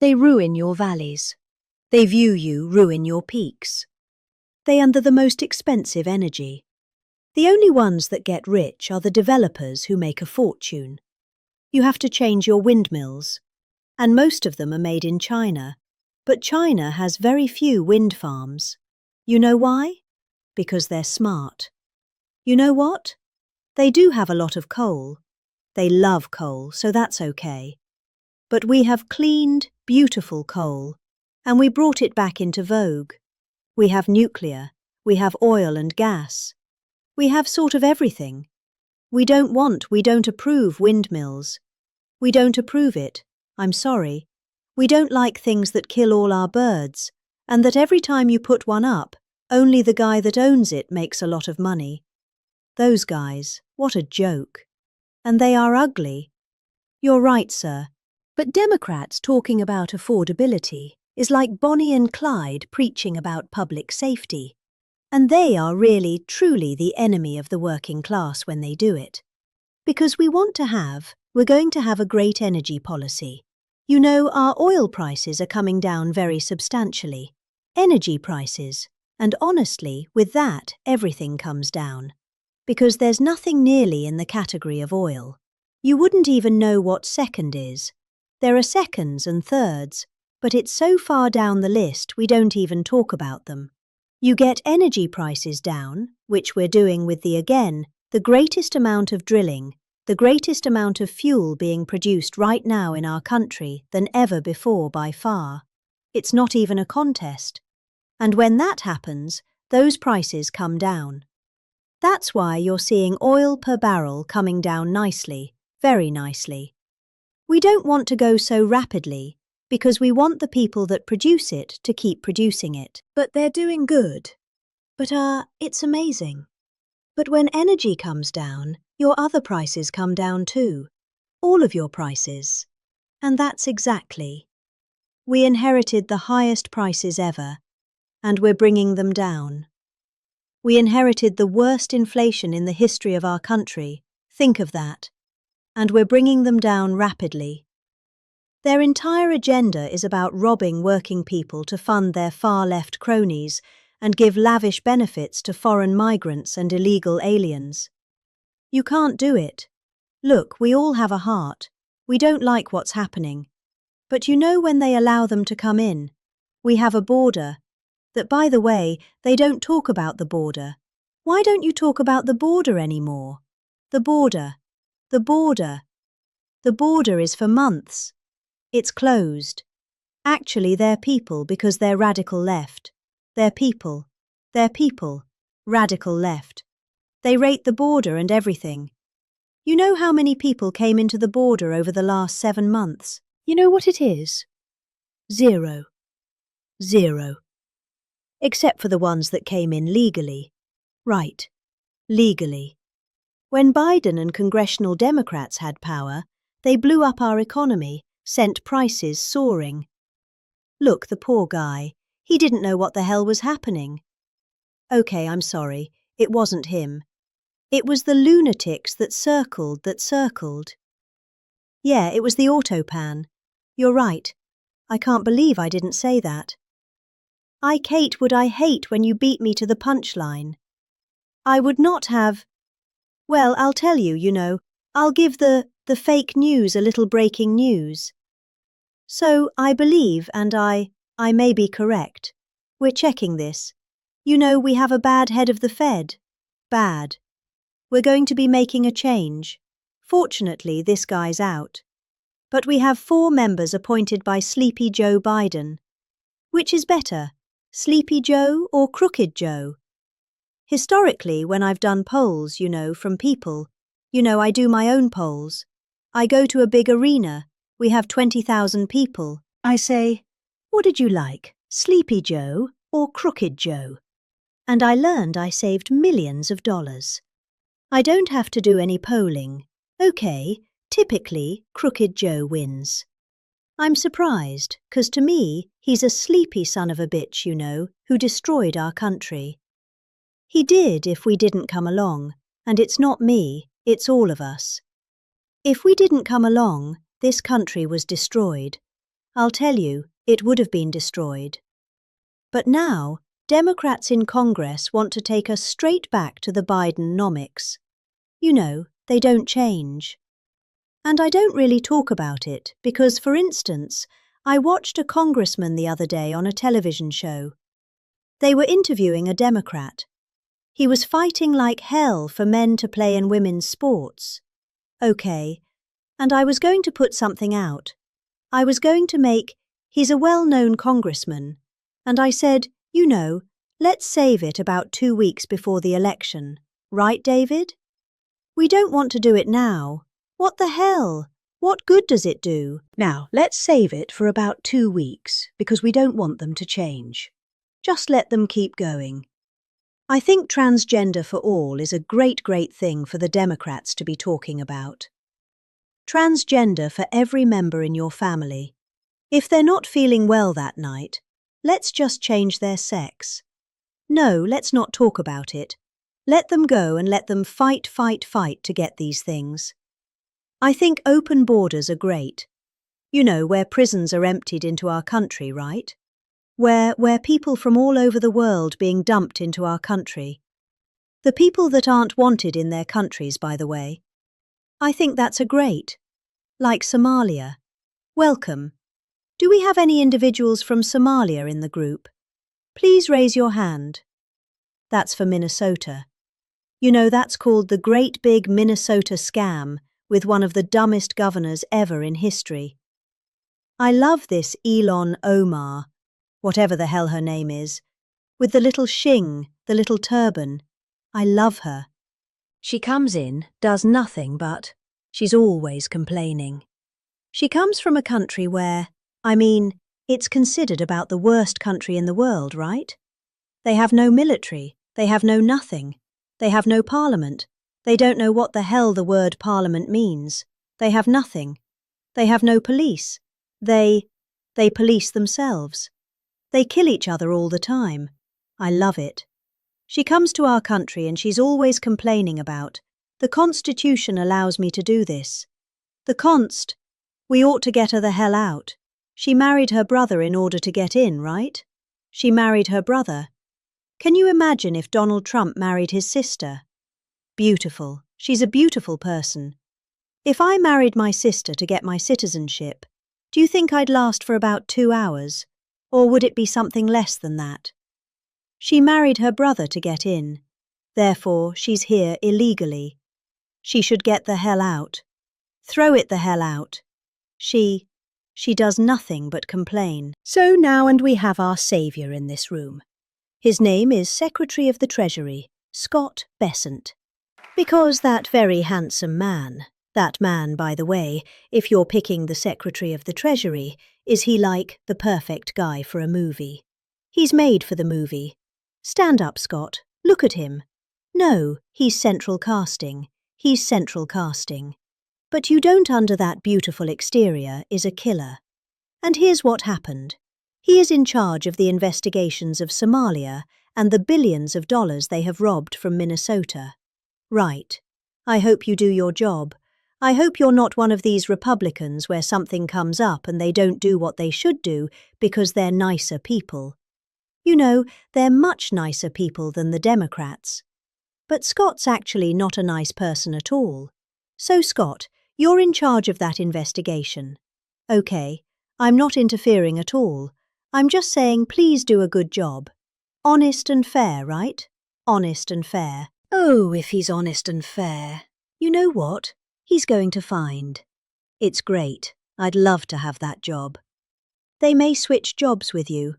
They ruin your valleys. They view you ruin your peaks. They under the most expensive energy. The only ones that get rich are the developers who make a fortune. You have to change your windmills, and most of them are made in China. But China has very few wind farms. You know why? Because they're smart. You know what? They do have a lot of coal. They love coal, so that's okay. But we have cleaned, beautiful coal, and we brought it back into vogue. We have nuclear, we have oil and gas. We have sort of everything. We don't approve windmills. We don't approve it, I'm sorry. We don't like things that kill all our birds, and that every time you put one up, only the guy that owns it makes a lot of money. Those guys, what a joke. And they are ugly. You're right, sir. But Democrats talking about affordability is like Bonnie and Clyde preaching about public safety. And they are really, truly the enemy of the working class when they do it. Because we're going to have a great energy policy. You know, our oil prices are coming down very substantially. Energy prices. And honestly, with that, everything comes down. Because there's nothing nearly in the category of oil. You wouldn't even know what second is. There are seconds and thirds, but it's so far down the list we don't even talk about them. You get energy prices down, which we're doing with the greatest amount of drilling, the greatest amount of fuel being produced right now in our country than ever before by far. It's not even a contest. And when that happens, those prices come down. That's why you're seeing oil per barrel coming down nicely, very nicely. We don't want to go so rapidly, because we want the people that produce it to keep producing it. But they're doing good. But it's amazing. But when energy comes down, your other prices come down too. All of your prices. And that's exactly. We inherited the highest prices ever, and we're bringing them down. We inherited the worst inflation in the history of our country. Think of that. And we're bringing them down rapidly. Their entire agenda is about robbing working people to fund their far-left cronies and give lavish benefits to foreign migrants and illegal aliens. You can't do it. Look, we all have a heart. We don't like what's happening. But you know when they allow them to come in, we have a border. That, by the way, they don't talk about the border. Why don't you talk about the border anymore? The border. The border. The border is for months. It's closed. Actually, they're people because they're radical left. They're people. They're people. Radical left. They rate the border and everything. You know how many people came into the border over the last 7 months? You know what it is? 0. 0. Except for the ones that came in legally. Right. Legally. When Biden and congressional Democrats had power, they blew up our economy, sent prices soaring. Look, the poor guy. He didn't know what the hell was happening. Okay, I'm sorry. It wasn't him. It was the lunatics that circled. Yeah, it was the autopan. You're right. I can't believe I didn't say that. Kate, would I hate when you beat me to the punchline. I would not have. Well, I'll tell you, I'll give the fake news a little breaking news. So, I believe, and I may be correct. We're checking this. We have a bad head of the Fed. Bad. We're going to be making a change. Fortunately, this guy's out. But we have 4 members appointed by Sleepy Joe Biden. Which is better, Sleepy Joe or Crooked Joe? Historically, when I've done polls, from people, I do my own polls. I go to a big arena. We have 20,000 people. I say, what did you like, Sleepy Joe or Crooked Joe? And I learned I saved millions of dollars. I don't have to do any polling. Okay, typically, Crooked Joe wins. I'm surprised, 'cause to me, he's a sleepy son of a bitch, who destroyed our country. He did if we didn't come along, and it's not me, it's all of us. If we didn't come along, this country was destroyed. I'll tell you, it would have been destroyed. But now, Democrats in Congress want to take us straight back to the Bidenomics. You know, they don't change. And I don't really talk about it because, for instance, I watched a congressman the other day on a television show. They were interviewing a Democrat. He was fighting like hell for men to play in women's sports. Okay, and I was going to put something out. I was going to make, he's a well-known congressman, and I said, you know, let's save it about 2 weeks before the election. Right, David? We don't want to do it now. What the hell? What good does it do? Now, let's save it for about 2 weeks because we don't want them to change. Just let them keep going. I think transgender for all is a great thing for the Democrats to be talking about. Transgender for every member in your family. If they're not feeling well that night, let's just change their sex. No, let's not talk about it. Let them go and let them fight to get these things. I think open borders are great. You know, where prisons are emptied into our country, right? Where people from all over the world being dumped into our country. The people that aren't wanted in their countries, by the way. I think that's a great. Like Somalia. Welcome. Do we have any individuals from Somalia in the group? Please raise your hand. That's for Minnesota. You know, that's called the Great Big Minnesota Scam, with one of the dumbest governors ever in history. I love this Elon Omar, whatever the hell her name is, with the little shing, the little turban. I love her. She comes in, does nothing but, she's always complaining. She comes from a country where, it's considered about the worst country in the world, right? They have no military, they have no nothing, they have no parliament, they don't know what the hell the word parliament means, they have nothing, they have no police, they police themselves. They kill each other all the time. I love it. She comes to our country and she's always complaining about, the Constitution allows me to do this. We ought to get her the hell out. She married her brother in order to get in, right? She married her brother. Can you imagine if Donald Trump married his sister? Beautiful. She's a beautiful person. If I married my sister to get my citizenship, do you think I'd last for about 2 hours? Or would it be something less than that? She married her brother to get in. Therefore, she's here illegally. She should get the hell out. Throw it the hell out. She does nothing but complain. So now we have our saviour in this room. His name is Secretary of the Treasury, Scott Bessent. Because that very handsome man, that man, by the way, if you're picking the Secretary of the Treasury, is he like the perfect guy for a movie? He's made for the movie. Stand up, Scott. Look at him. No, he's central casting. He's central casting. But you don't under that beautiful exterior is a killer. And here's what happened. He is in charge of the investigations of Somalia and the billions of dollars they have robbed from Minnesota. Right. I hope you do your job. I hope you're not one of these Republicans where something comes up and they don't do what they should do because they're nicer people. You know, they're much nicer people than the Democrats. But Scott's actually not a nice person at all. So Scott, you're in charge of that investigation. Okay, I'm not interfering at all. I'm just saying please do a good job. Honest and fair, right? Honest and fair. Oh, if he's honest and fair. You know what? He's going to find. It's great. I'd love to have that job. They may switch jobs with you.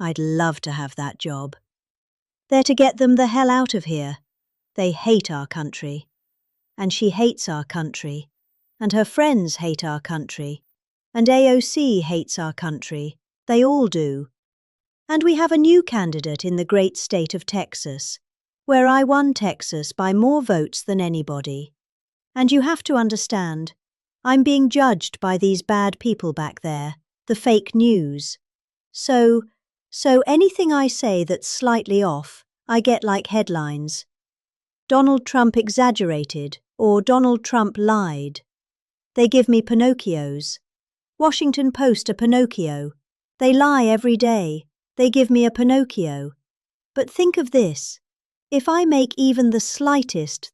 I'd love to have that job. They're to get them the hell out of here. They hate our country. And she hates our country. And her friends hate our country. And AOC hates our country. They all do. And we have a new candidate in the great state of Texas, where I won Texas by more votes than anybody. And you have to understand, I'm being judged by these bad people back there, the fake news. So anything I say that's slightly off, I get like headlines. Donald Trump exaggerated, or Donald Trump lied. They give me Pinocchios. Washington Post a Pinocchio. They lie every day. They give me a Pinocchio. But think of this. If I make even the slightest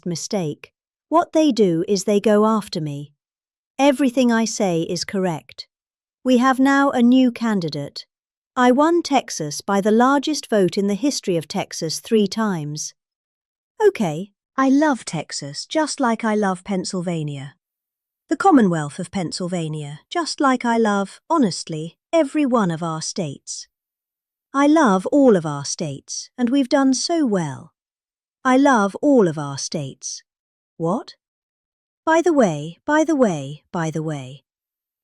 mistake, what they do is they go after me. Everything I say is correct. We have now a new candidate. I won Texas by the largest vote in the history of Texas 3 times. Okay, I love Texas just like I love Pennsylvania. The Commonwealth of Pennsylvania, just like I love, honestly, every one of our states. I love all of our states, and we've done so well. I love all of our states. What? By the way,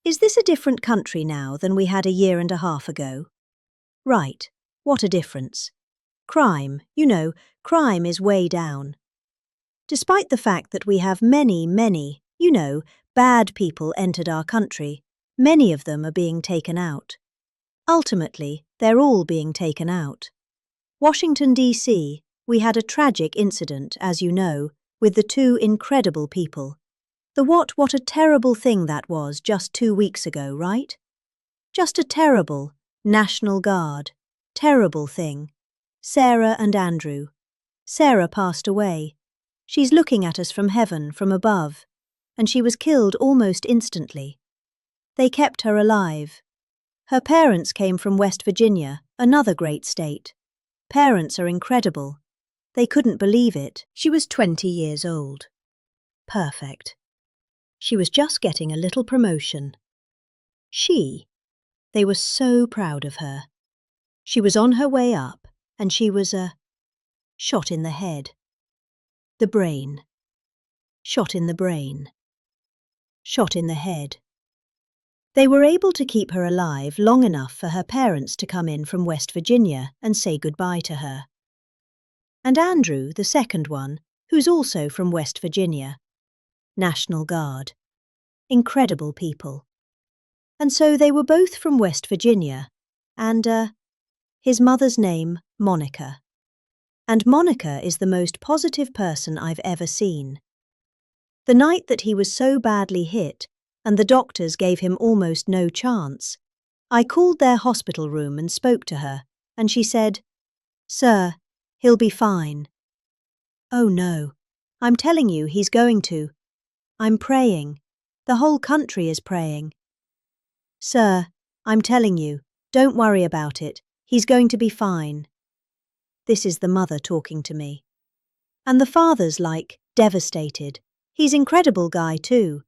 is this a different country now than we had a year and a half ago? Right, what a difference. Crime, crime is way down. Despite the fact that we have many, bad people entered our country, many of them are being taken out. Ultimately, they're all being taken out. Washington, D.C., we had a tragic incident, as you know, with the 2 incredible people. What a terrible thing that was just 2 weeks ago, right? Just a terrible, National Guard, terrible thing. Sarah and Andrew. Sarah passed away. She's looking at us from heaven, from above, and she was killed almost instantly. They kept her alive. Her parents came from West Virginia, another great state. Parents are incredible. They couldn't believe it. She was 20 years old. Perfect. She was just getting a little promotion. They were so proud of her. She was on her way up, and she was shot in the head. The brain. Shot in the brain. Shot in the head. They were able to keep her alive long enough for her parents to come in from West Virginia and say goodbye to her. And Andrew, the second one, who's also from West Virginia. National Guard. Incredible people. And so they were both from West Virginia, and, his mother's name, Monica. And Monica is the most positive person I've ever seen. The night that he was so badly hit, and the doctors gave him almost no chance, I called their hospital room and spoke to her, and she said, "Sir, he'll be fine." Oh no, I'm telling you he's going to. I'm praying. The whole country is praying. Sir, I'm telling you, don't worry about it. He's going to be fine. This is the mother talking to me. And the father's devastated. He's incredible guy too.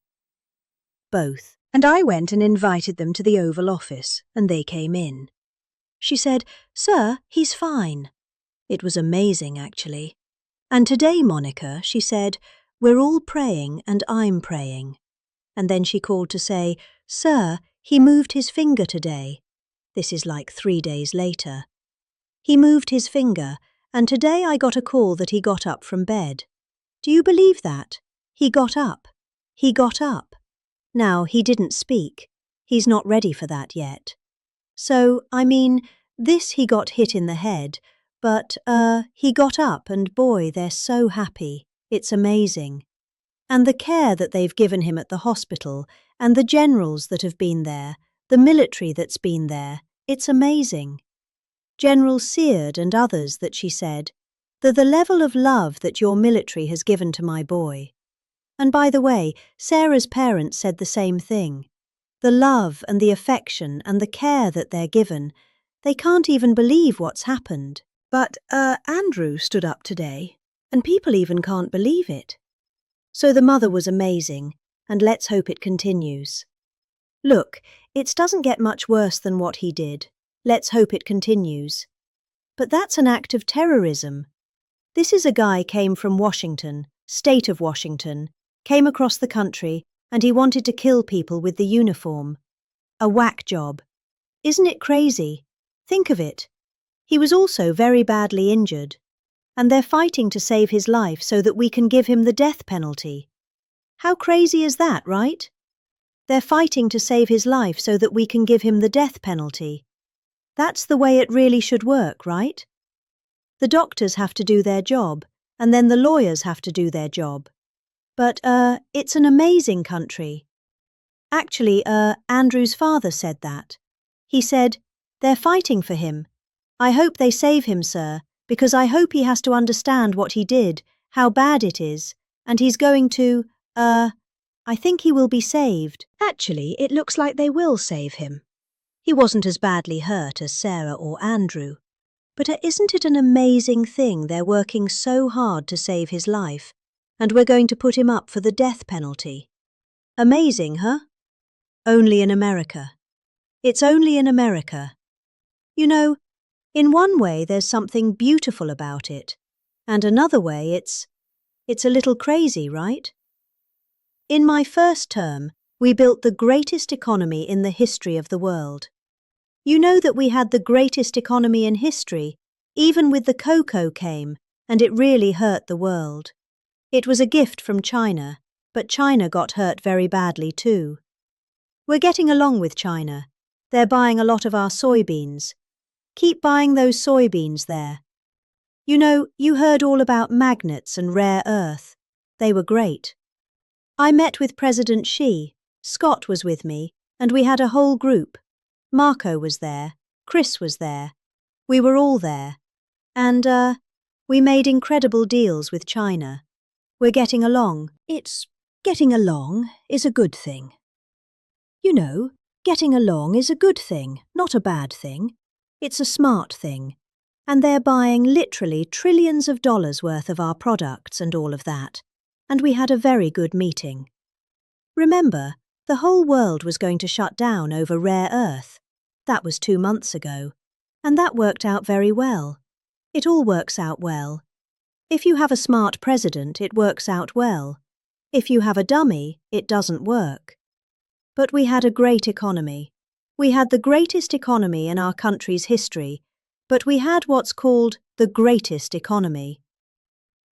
Both. And I went and invited them to the Oval Office, and they came in. She said, "Sir, he's fine." It was amazing, actually. And today, Monica, she said, "We're all praying and I'm praying." And then she called to say, "Sir, he moved his finger today." This is 3 days later. He moved his finger, and today I got a call that he got up from bed. Do you believe that? He got up. He got up. Now, he didn't speak. He's not ready for that yet. So, he got hit in the head, but, he got up and boy, they're so happy. It's amazing. And the care that they've given him at the hospital, and the generals that have been there, the military that's been there, it's amazing. General Seard and others that she said, the level of love that your military has given to my boy. And by the way, Sarah's parents said the same thing. The love and the affection and the care that they're given, they can't even believe what's happened. But, Andrew stood up today, and people even can't believe it. So the mother was amazing, and let's hope it continues. Look, it doesn't get much worse than what he did. Let's hope it continues. But that's an act of terrorism. This is a guy came from Washington, state of Washington, came across the country, and he wanted to kill people with the uniform. A whack job. Isn't it crazy? Think of it. He was also very badly injured. And they're fighting to save his life so that we can give him the death penalty. How crazy is that, right? They're fighting to save his life so that we can give him the death penalty. That's the way it really should work, right? The doctors have to do their job, and then the lawyers have to do their job. But, it's an amazing country. Actually, Andrew's father said that. He said, "They're fighting for him. I hope they save him, sir, because I hope he has to understand what he did, how bad it is, and he's going to, I think he will be saved." Actually, it looks like they will save him. He wasn't as badly hurt as Sarah or Andrew. But isn't it an amazing thing they're working so hard to save his life, and we're going to put him up for the death penalty? Amazing, huh? Only in America. It's only in America. You know, in one way there's something beautiful about it, and another way it's a little crazy, right? In my first term, we built the greatest economy in the history of the world. You know that we had the greatest economy in history, even with the cocoa came, and it really hurt the world. It was a gift from China, but China got hurt very badly too. We're getting along with China. They're buying a lot of our soybeans. Keep buying those soybeans there. You know, you heard all about magnets and rare earth. They were great. I met with President Xi, Scott was with me, and we had a whole group. Marco was there, Chris was there. We were all there. And, we made incredible deals with China. We're getting along. Getting along is a good thing. You know, getting along is a good thing, not a bad thing. It's a smart thing. And they're buying literally trillions of dollars worth of our products and all of that. And we had a very good meeting. Remember, the whole world was going to shut down over rare earth. That was 2 months ago. And that worked out very well. It all works out well. If you have a smart president, it works out well. If you have a dummy, it doesn't work. But we had a great economy. We had the greatest economy in our country's history, but we had what's called the greatest economy.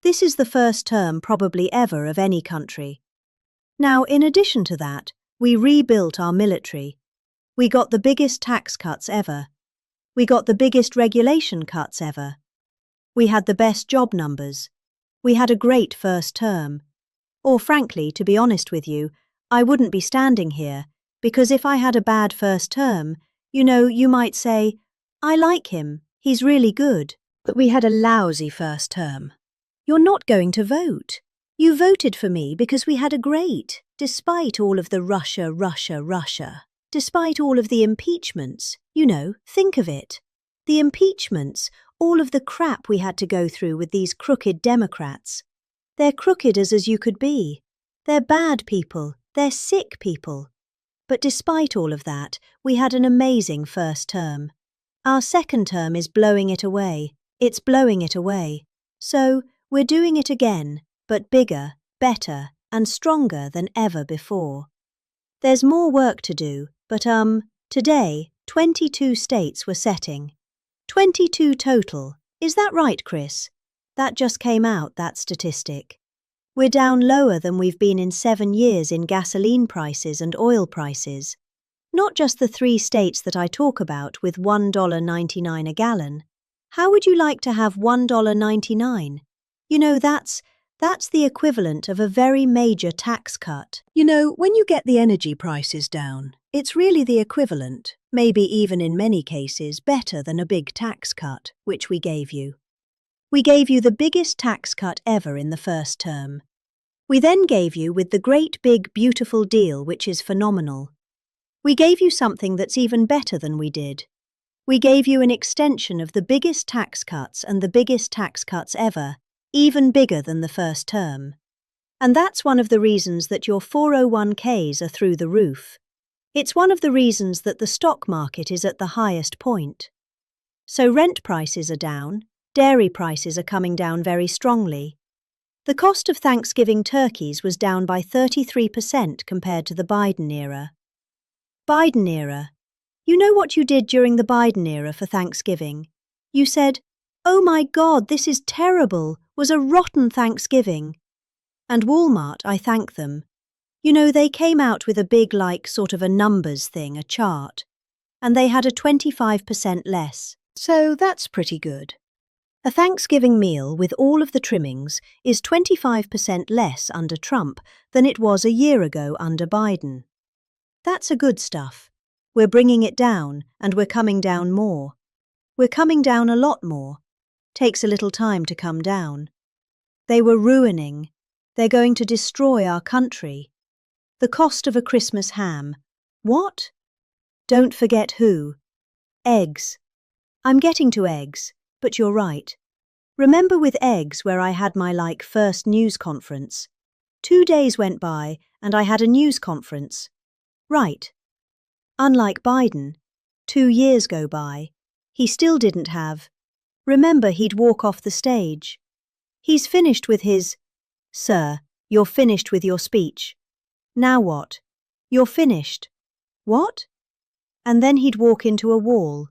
This is the first term probably ever of any country. Now, in addition to that, we rebuilt our military. We got the biggest tax cuts ever. We got the biggest regulation cuts ever. We had the best job numbers. We had a great first term. Or frankly, to be honest with you, I wouldn't be standing here, because if I had a bad first term, you know, you might say, "I like him, he's really good." But we had a lousy first term. You're not going to vote. You voted for me because we had a great, despite all of the Russia. Despite all of the impeachments, you know, think of it. The impeachments, all of the crap we had to go through with these crooked Democrats. They're crooked as you could be. They're bad people. They're sick people. But despite all of that, we had an amazing first term. Our second term is blowing it away. It's blowing it away. So, we're doing it again, but bigger, better, and stronger than ever before. There's more work to do, but today, 22 states were setting. 22 total. Is that right, Chris? That just came out, that statistic. We're down lower than we've been in 7 years in gasoline prices and oil prices. Not just the 3 states that I talk about with $1.99 a gallon. How would you like to have $1.99? You know, that's the equivalent of a very major tax cut. You know, when you get the energy prices down, it's really the equivalent, maybe even in many cases better than a big tax cut, which we gave you. We gave you the biggest tax cut ever in the first term. We then gave you with the great big beautiful deal, which is phenomenal. We gave you something that's even better than we did. We gave you an extension of the biggest tax cuts and the biggest tax cuts ever, even bigger than the first term. And that's one of the reasons that your 401ks are through the roof. It's one of the reasons that the stock market is at the highest point. So rent prices are down, dairy prices are coming down very strongly. The cost of Thanksgiving turkeys was down by 33% compared to the Biden era. Biden era. You know what you did during the Biden era for Thanksgiving? You said, "Oh my God, this is terrible, was a rotten Thanksgiving." And Walmart, I thank them. You know, they came out with a big sort of a numbers thing, a chart. And they had a 25% less. So that's pretty good. A Thanksgiving meal with all of the trimmings is 25% less under Trump than it was a year ago under Biden. That's a good stuff. We're bringing it down, and we're coming down more. We're coming down a lot more. Takes a little time to come down. They were ruining. They're going to destroy our country. The cost of a Christmas ham. What? Don't forget who. Eggs. I'm getting to eggs, but you're right. Remember with eggs where I had my first news conference? 2 days went by and I had a news conference. Right. Unlike Biden, 2 years go by. He still didn't have. Remember, he'd walk off the stage. He's finished with his. Sir, you're finished with your speech. Now what? You're finished. What? And then he'd walk into a wall.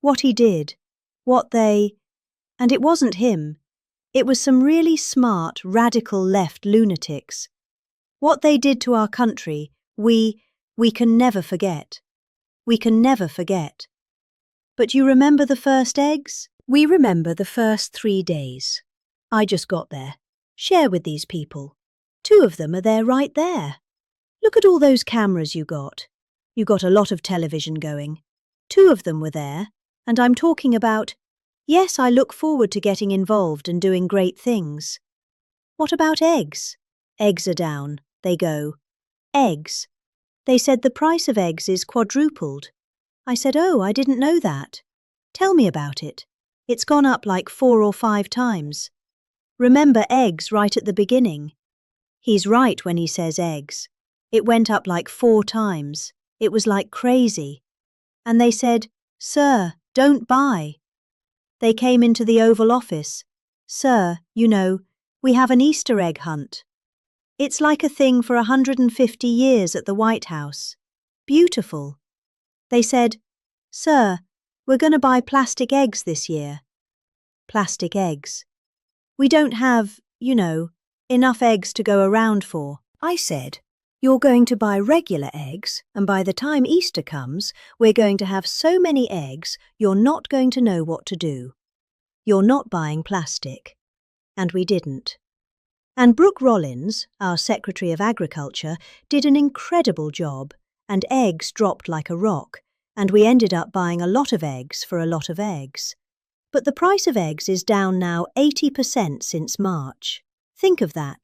What he did. What they. And it wasn't him. It was some really smart, radical left lunatics. What they did to our country, we can never forget. We can never forget. But you remember the first eggs? We remember the first 3 days. I just got there. Share with these people. 2 of them are there right there. Look at all those cameras you got. You got a lot of television going. 2 of them were there, and I'm talking about, yes, I look forward to getting involved and doing great things. What about eggs? Eggs are down. They go. Eggs. They said the price of eggs is quadrupled. I said, oh, I didn't know that. Tell me about it. It's gone up like 4 or 5 times. Remember eggs right at the beginning. He's right when he says eggs. It went up like 4 times. It was like crazy. And they said, Sir, don't buy. They came into the Oval Office. Sir, you know, we have an Easter egg hunt. It's like a thing for 150 years at the White House. Beautiful. They said, Sir, we're going to buy plastic eggs this year. Plastic eggs. We don't have, enough eggs to go around for. I said, you're going to buy regular eggs, and by the time Easter comes, we're going to have so many eggs, you're not going to know what to do. You're not buying plastic. And we didn't. And Brooke Rollins, our Secretary of Agriculture, did an incredible job, and eggs dropped like a rock, and we ended up buying a lot of eggs for a lot of eggs. But the price of eggs is down now 80% since March. Think of that.